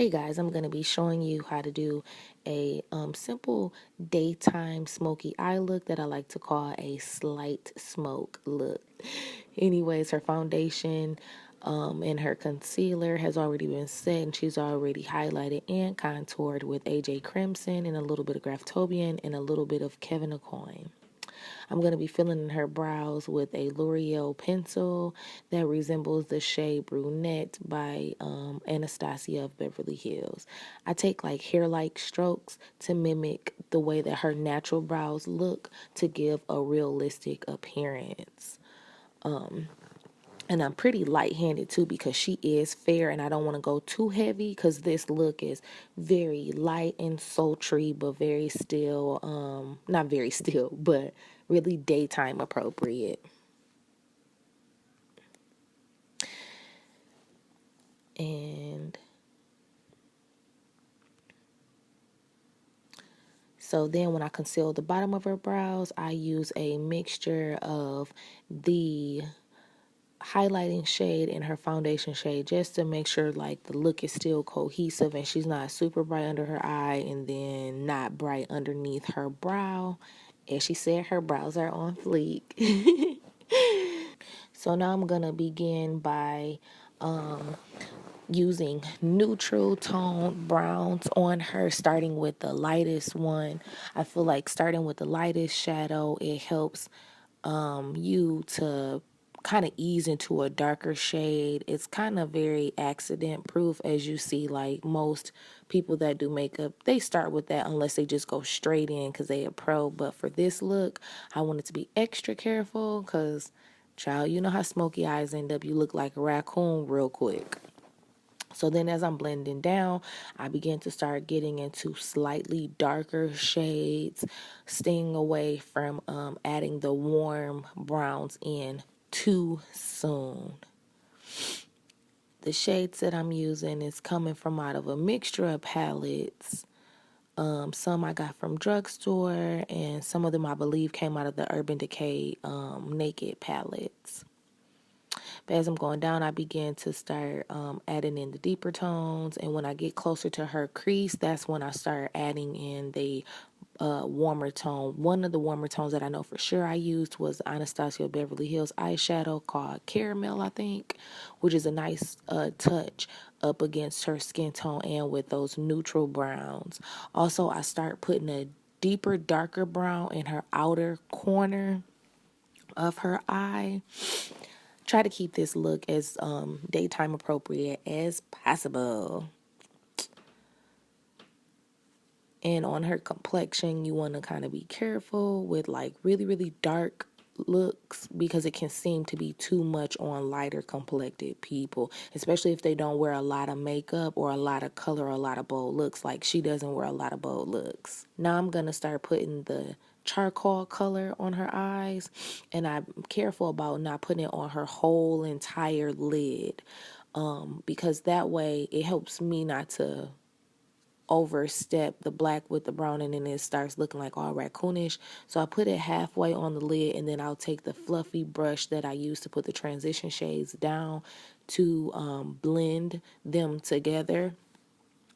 Hey guys, I'm going to be showing you how to do a simple daytime smoky eye look that I like to call a slight smoke look. Anyways, her foundation and her concealer has already been set, and she's already highlighted and contoured with AJ Crimson and a little bit of Graftobian and a little bit of Kevin Aucoin. I'm going to be filling in her brows with a L'Oreal pencil that resembles the shade Brunette by Anastasia of Beverly Hills. I take like hair-like strokes to mimic the way that her natural brows look to give a realistic appearance. And I'm pretty light-handed too because she is fair and I don't want to go too heavy because this look is very light and sultry but very still, not very still, but really daytime appropriate. And so then when I conceal the bottom of her brows, I use a mixture of the highlighting shade and her foundation shade just to make sure like the look is still cohesive and she's not super bright under her eye and then not bright underneath her brow. As she said, her brows are on fleek. So now I'm gonna begin by using neutral tone browns on her, starting with the lightest one. I feel like starting with the lightest shadow, it helps you to kind of ease into a darker shade. It's kind of very accident proof, as you see, like most people that do makeup, they start with that unless they just go straight in because they a pro. But for this look, I wanted to be extra careful because, child, you know how smoky eyes end up. You look like a raccoon real quick. So then as I'm blending down, I begin to start getting into slightly darker shades, staying away from adding the warm browns in too soon. The shades that I'm using is coming from out of a mixture of palettes. Some I got from drugstore, and some of them I believe came out of the Urban Decay Naked palettes. But as I'm going down, I begin to start adding in the deeper tones. And when I get closer to her crease, that's when I start adding in the warmer tone. One of the warmer tones that I know for sure I used was Anastasia Beverly Hills eyeshadow called Caramel, I think, which is a nice touch up against her skin tone and with those neutral browns. Also, I start putting a deeper, darker brown in her outer corner of her eye. Try to keep this look as daytime appropriate as possible. And on her complexion, you want to kind of be careful with like really, really dark looks because it can seem to be too much on lighter complected people, especially if they don't wear a lot of makeup or a lot of color or a lot of bold looks. Like she doesn't wear a lot of bold looks. Now I'm going to start putting the charcoal color on her eyes, and I'm careful about not putting it on her whole entire lid because that way it helps me not to overstep the black with the brown and then it starts looking like all raccoonish. So I put it halfway on the lid, and then I'll take the fluffy brush that I use to put the transition shades down to blend them together,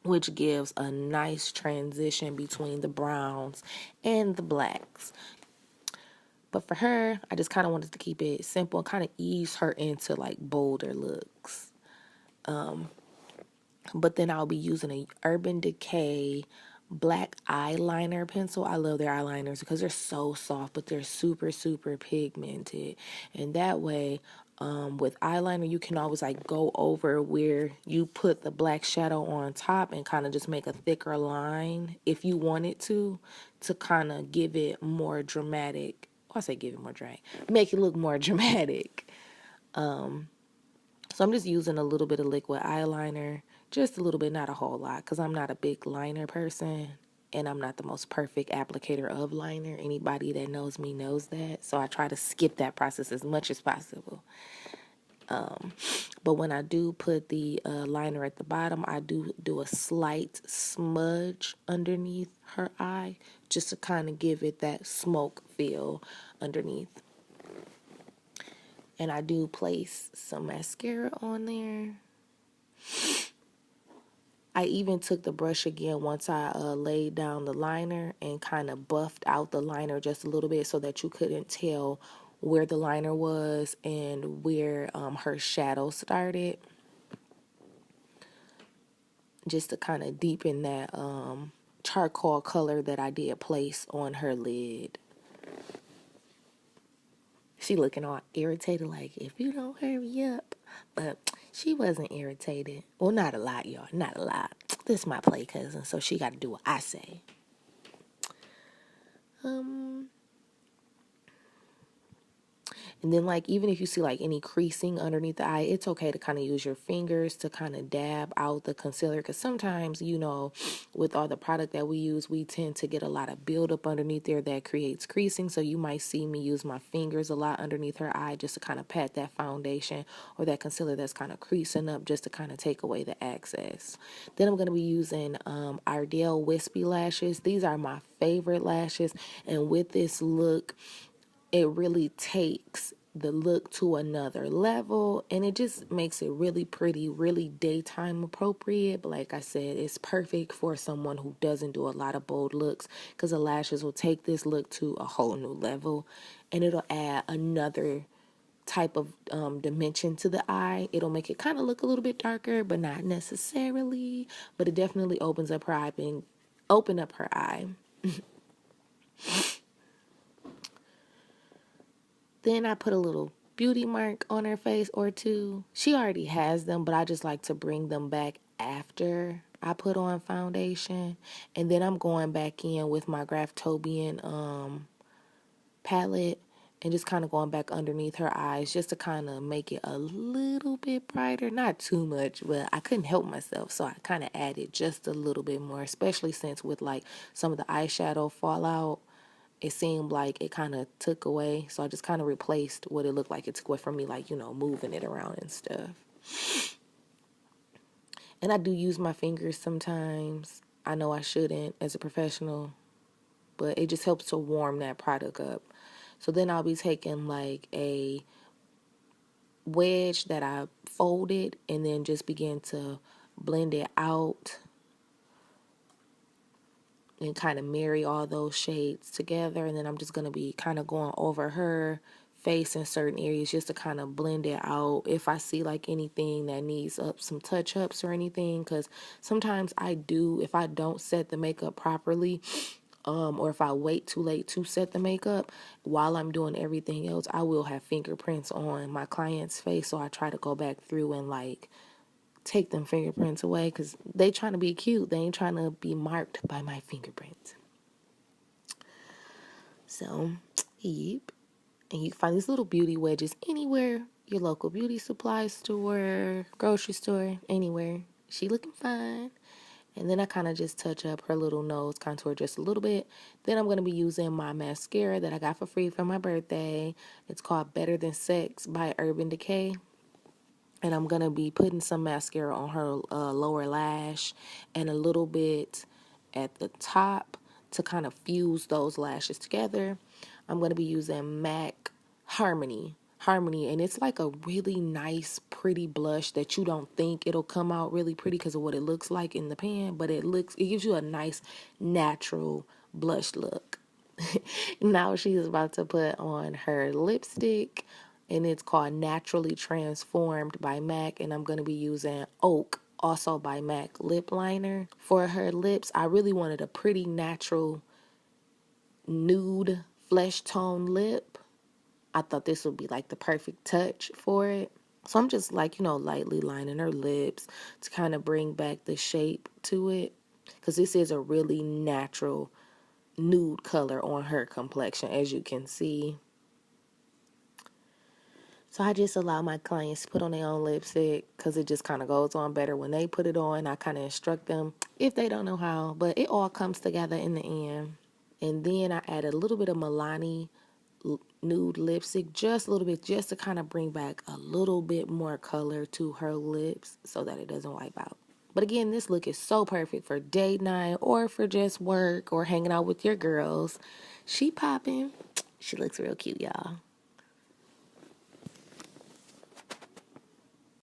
which gives a nice transition between the browns and the blacks. But for her, I just kind of wanted to keep it simple and kind of ease her into like bolder looks. But then I'll be using a Urban Decay black eyeliner pencil. I love their eyeliners because they're so soft, but they're super, super pigmented. And that way, with eyeliner, you can always like go over where you put the black shadow on top and kind of just make a thicker line if you wanted to kind of give it more dramatic. I say give it more dramatic, make it look more dramatic. So I'm just using a little bit of liquid eyeliner, just a little bit, not a whole lot, because I'm not a big liner person and I'm not the most perfect applicator of liner. Anybody that knows me knows that. So I try to skip that process as much as possible. But when I do put the liner at the bottom, I do a slight smudge underneath her eye just to kind of give it that smoke feel underneath. And I do place some mascara on there. I even took the brush again once I laid down the liner and kind of buffed out the liner just a little bit so that you couldn't tell where the liner was and where her shadow started, just to kind of deepen that charcoal color that I did place on her lid. She looking all irritated like, if you don't hurry up. But she wasn't irritated. Well, not a lot, y'all. Not a lot. This is my play cousin, so she got to do what I say. And then, like, even if you see, like, any creasing underneath the eye, it's okay to kind of use your fingers to kind of dab out the concealer. Because sometimes, you know, with all the product that we use, we tend to get a lot of buildup underneath there that creates creasing. So you might see me use my fingers a lot underneath her eye just to kind of pat that foundation or that concealer that's kind of creasing up, just to kind of take away the excess. Then I'm going to be using Ardell Wispy Lashes. These are my favorite lashes. And with this look, it really takes the look to another level, and it just makes it really pretty, really daytime appropriate. But like I said, it's perfect for someone who doesn't do a lot of bold looks, because the lashes will take this look to a whole new level, and it'll add another type of dimension to the eye. It'll make it kind of look a little bit darker, but not necessarily. But it definitely opens up her eye, open up her eye. Then I put a little beauty mark on her face or two. She already has them, but I just like to bring them back after I put on foundation. And then I'm going back in with my Graftobian palette and just kind of going back underneath her eyes just to kind of make it a little bit brighter. Not too much, but I couldn't help myself, so I kind of added just a little bit more, especially since with like some of the eyeshadow fallout, it seemed like it kind of took away. So I just kind of replaced what it looked like it took away from me, like, you know, moving it around and stuff. And I do use my fingers sometimes. I know I shouldn't as a professional, but it just helps to warm that product up. So then I'll be taking like a wedge that I folded and then just begin to blend it out and kind of marry all those shades together. And then I'm just going to be kind of going over her face in certain areas just to kind of blend it out if I see like anything that needs some touch-ups or anything, because sometimes I do, if I don't set the makeup properly, or if I wait too late to set the makeup while I'm doing everything else, I will have fingerprints on my client's face. So I try to go back through and like take them fingerprints away, because they trying to be cute. They ain't trying to be marked by my fingerprints. So, yep. And you can find these little beauty wedges anywhere. Your local beauty supply store, grocery store, anywhere. She looking fine. And then I kind of just touch up her little nose contour just a little bit. Then I'm going to be using my mascara that I got for free for my birthday. It's called Better Than Sex by Urban Decay. And I'm going to be putting some mascara on her lower lash and a little bit at the top to kind of fuse those lashes together. I'm going to be using MAC Harmony. And it's like a really nice, pretty blush that you don't think it'll come out really pretty because of what it looks like in the pan, but it gives you a nice, natural blush look. Now she's about to put on her lipstick, and it's called Naturally Transformed by MAC, and I'm going to be using Oak, also by MAC, lip liner. For her lips, I really wanted a pretty natural nude flesh tone lip. I thought this would be like the perfect touch for it. So I'm just like, you know, lightly lining her lips to kind of bring back the shape to it, because this is a really natural nude color on her complexion, as you can see. So I just allow my clients to put on their own lipstick because it just kind of goes on better when they put it on. I kind of instruct them if they don't know how, but it all comes together in the end. And then I add a little bit of Milani nude lipstick, just a little bit, just to kind of bring back a little bit more color to her lips so that it doesn't wipe out. But again, this look is so perfect for date night or for just work or hanging out with your girls. She popping. She looks real cute, y'all.